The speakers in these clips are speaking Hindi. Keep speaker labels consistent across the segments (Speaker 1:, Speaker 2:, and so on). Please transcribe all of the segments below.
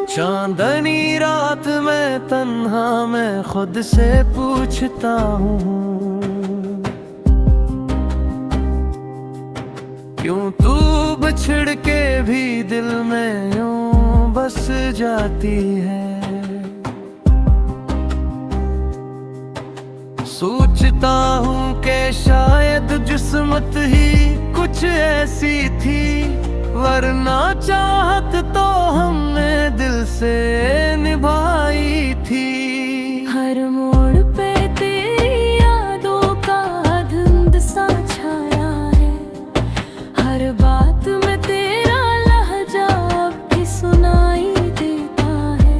Speaker 1: चांदनी रात में तन्हा मैं खुद से पूछता हूँ, क्यों तू बिछड़ के भी दिल में यूं बस जाती है। सोचता हूँ कि शायद किस्मत ही कुछ ऐसी थी, वरना चाहत तो हमने दिल से निभाई थी।
Speaker 2: हर मोड़ पे तेरी यादों का धुंध सा छाया है, हर बात में तेरा लहजा अब भी सुनाई देता है।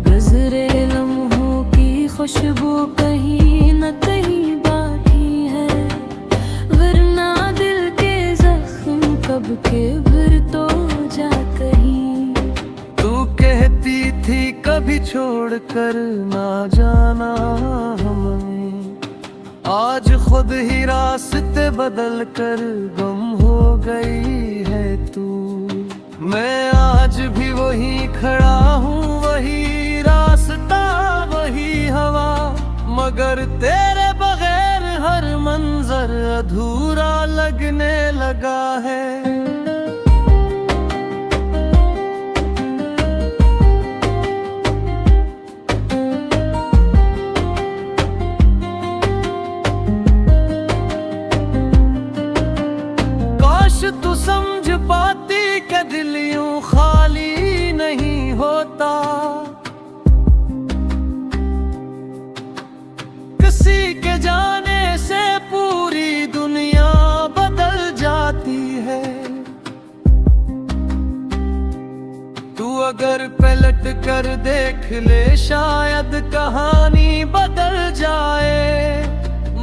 Speaker 2: गुज़रे लम्हों की खुशबू कहीं न कहीं बाकी है, वरना दिल के जख्म कब के भर तो जा कहीं।
Speaker 1: तू कहती थी कभी छोड़कर ना जाना हमें, आज खुद ही रास्ते बदल कर गुम हो गई है तू। मैं आज भी वही खड़ा हूँ, वही रास्ता वही हवा, मगर तेरे बगैर हर मंजर अधूरा लगने लगा है। काश तू समझ पाती कि दिल यूं खाली नहीं होता, किसी के जाने से पूरी दुनिया बदल जाती है। तू अगर पलट कर देख ले शायद कहानी बदल जाए,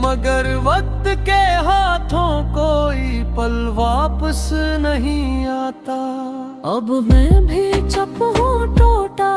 Speaker 1: मगर वक्त के हाथों कोई पल वापस नहीं आता।
Speaker 2: अब मैं भी चुप हूँ, टूटा